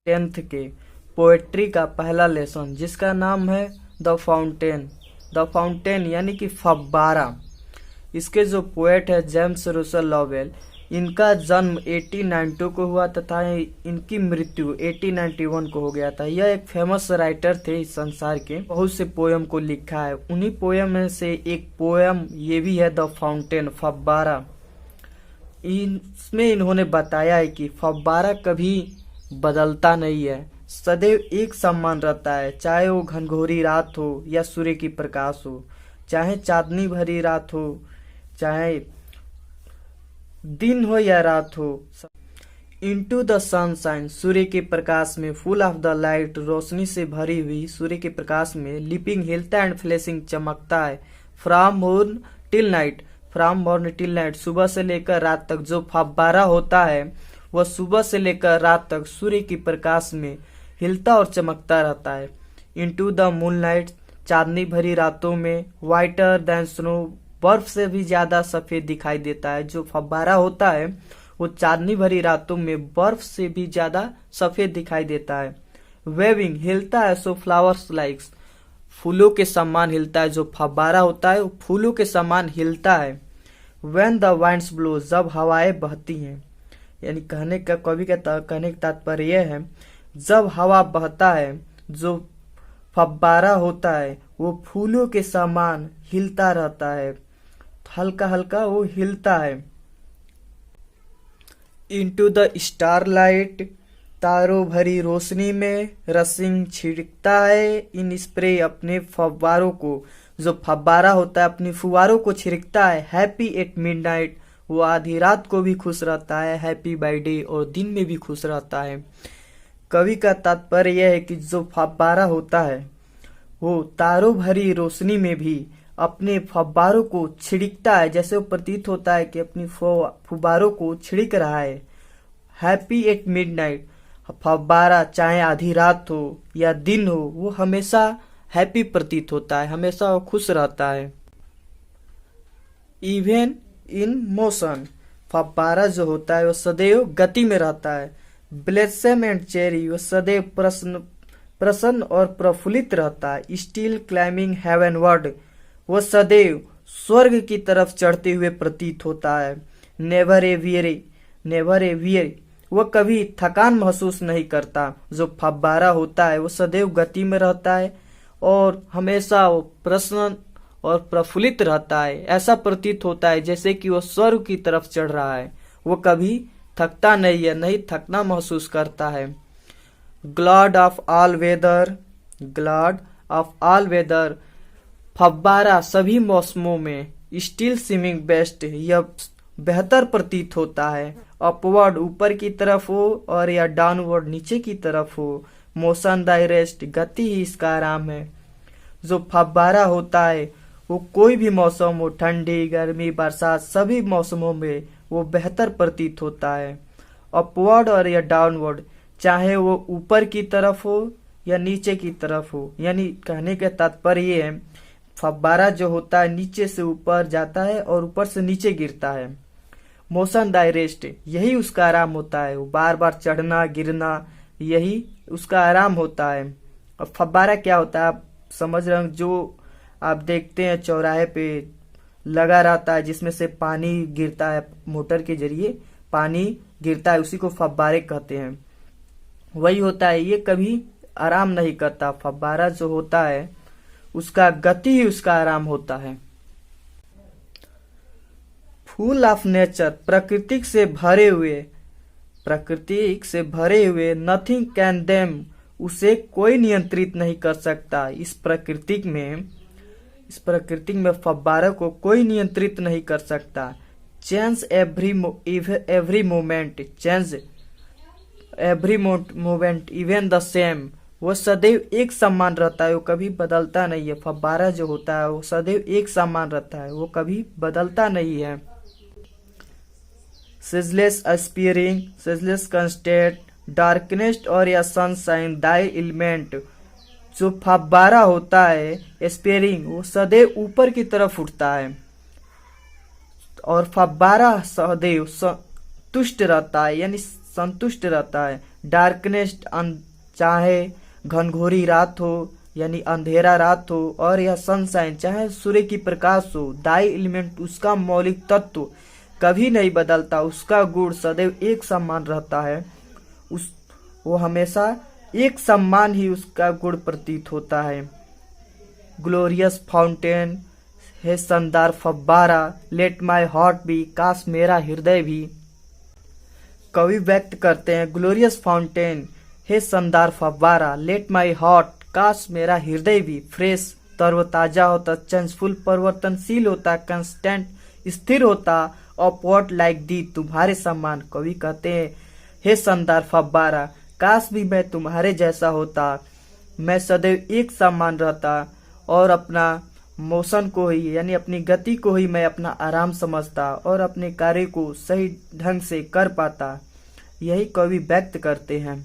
10th के poetry का पहला लेसन जिसका नाम है द फाउंटेन। द फाउंटेन यानी कि फव्वारा। इसके जो पोएट है जेम्स रूसो लॉवेल, इनका जन्म 1892 को हुआ तथा इनकी मृत्यु 1891 को हो गया था। यह एक फेमस राइटर थे इस संसार के, बहुत से पोयम को लिखा है। उन्हीं पोयम में से एक पोयम ये भी है द फाउंटेन, फव्वारा। इसमें इन्होंने बताया है कि फव्वारा कभी बदलता नहीं है, सदैव एक समान रहता है, चाहे वो घनघोरी रात हो या सूर्य की प्रकाश हो, चाहे चांदनी भरी रात हो, चाहे दिन हो या रात हो। इनटू द सनशाइन, सूर्य के प्रकाश में, फुल ऑफ द लाइट, रोशनी से भरी हुई सूर्य के प्रकाश में, लिपिंग हिलता एंड फ्लैशिंग, चमकता है। From morn till night, from morn till night, सुबह से लेकर रात तक जो फव्वारा होता है वह सुबह से लेकर रात तक सूर्य की प्रकाश में हिलता और चमकता रहता है। इनटू द मूनलाइट, चांदनी भरी रातों में, वाइटर देन स्नो, बर्फ से भी ज्यादा सफेद दिखाई देता है। जो फव्वारा होता है वो चांदनी भरी रातों में बर्फ से भी ज्यादा सफेद दिखाई देता है। वेविंग, हिलता है, सो फ्लावर्स लाइक्स, फूलों के समान हिलता है। जो फव्वारा होता है वो फूलों के समान हिलता है। व्हेन द वाइंड्स ब्लो, जब हवाएं बहती हैं, यानी कहने का तात्पर्य यह है जब हवा बहता है जो फव्वारा होता है वो फूलों के समान हिलता रहता है, हल्का हल्का वो हिलता है। इनटू द स्टारलाइट, तारों भरी रोशनी में, रसिंग, छिड़कता है, इन स्प्रे, अपने फव्वारों को, जो फव्वारा होता है अपनी फुवारों को छिड़कता है। हैप्पी एट मिडनाइट, वो आधी रात को भी खुश रहता है। हैप्पी बाय डे, और दिन में भी खुश रहता है। कवि का तात्पर्य यह है कि जो फव्वारा होता है वो तारों भरी रोशनी में भी अपने फव्वारों को छिड़कता है, जैसे वो प्रतीत होता है कि अपनी फुब्बारों को छिड़क रहा है। हैप्पी एट मिडनाइट, फव्वारा चाहे आधी रात हो या दिन हो वो हमेशा हैप्पी प्रतीत होता है, हमेशा वो खुश रहता है। इवन इन मोशन, फव्वारा जो होता है वो सदैव गति में रहता है। ब्लेसम एंड चेरी, वो सदैव प्रसन्न और प्रफुल्लित रहता है। स्टिल क्लाइंबिंग हेवनवर्ड, वो सदैव स्वर्ग की तरफ चढ़ते हुए प्रतीत होता है। नेवर ए वियरी, वो कभी थकान महसूस नहीं करता। जो फव्वारा होता है वो सदैव गति में रहता है और हमेशा वो प्रसन्न और प्रफुल्लित रहता है। ऐसा प्रतीत होता है जैसे कि वो स्वर्ग की तरफ चढ़ रहा है। वो कभी थकता नहीं है, नहीं थकना महसूस करता है। ग्लॉड ऑफ ऑल वेदर, फव्वारा सभी मौसमों में। स्टिल स्विमिंग बेस्ट, यह बेहतर प्रतीत होता है। अपवर्ड, ऊपर की तरफ हो, और या डाउनवर्ड, नीचे की तरफ हो। मोशन द रेस्ट, गति ही इसका आराम है। जो फव्वारा होता है वो कोई भी मौसम हो, ठंडी, गर्मी, बरसात, सभी मौसमों में वो बेहतर प्रतीत होता है। अपवर्ड और या डाउनवर्ड, चाहे वो ऊपर की तरफ हो या नीचे की तरफ हो। यानी कहने का तात्पर्य ये है फव्वारा जो होता है नीचे से ऊपर जाता है और ऊपर से नीचे गिरता है। मोशन डायरेस्ट, यही उसका आराम होता है। वो बार बार चढ़ना गिरना, यही उसका आराम होता है। अब फव्वारा क्या होता है आप समझ रहे हो, जो आप देखते हैं चौराहे पे लगा रहता है जिसमें से पानी गिरता है, मोटर के जरिए पानी गिरता है, उसी को फव्वारे कहते हैं। वही होता है, ये कभी आराम नहीं करता। फव्वारा जो होता है उसका गति ही उसका आराम होता है। फुल ऑफ नेचर, प्राकृतिक से भरे हुए, नथिंग कैन देम, उसे कोई नियंत्रित नहीं कर सकता। इस प्रकृति में फव्वारा को कोई नियंत्रित नहीं कर सकता। Change every moment even the same, वो सदैव एक समान रहता है, वो कभी बदलता नहीं है। फव्वारा जो होता है वो सदैव एक समान रहता है, वो कभी बदलता नहीं है। सिजलेस एस्पियरिंग, सिजलेस कंस्टेंट, डार्कनेस और या सनशाइन दाई एलिमेंट, जो फव्वारा होता है एस्पियरिंग, वो सदैव ऊपर की तरफ उठता है और फव्वारा सदैव तुष्ट रहता है, यानी संतुष्ट रहता है। डार्कनेस चाहे घनघोरी रात हो यानी अंधेरा रात हो, और यह सनशाइन चाहे सूर्य की प्रकाश हो, दाई एलिमेंट उसका मौलिक तत्व कभी नहीं बदलता, उसका गुण सदैव एक समान रहता है। वो हमेशा एक समान ही उसका गुण प्रतीत होता है। ग्लोरियस फाउंटेन है शानदार फव्वारा, लेट माई हार्ट भी, काश मेरा हृदय भी। कवि व्यक्त करते हैं ग्लोरियस फाउंटेन है शानदार फव्वारा, लेट माई हार्ट, काश मेरा हृदय भी। फ्रेश तरोताजा होता, चेंजफुल परिवर्तनशील होता, कंस्टेंट स्थिर होता, अपवर्ड लाइक दी, तुम्हारे समान। कवि कहते हैं हे शानदार फव्वारा, काश भी मैं तुम्हारे जैसा होता, मैं सदैव एक समान रहता और अपना मोशन को ही यानी अपनी गति को ही मैं अपना आराम समझता और अपने कार्य को सही ढंग से कर पाता। यही कवि व्यक्त करते हैं।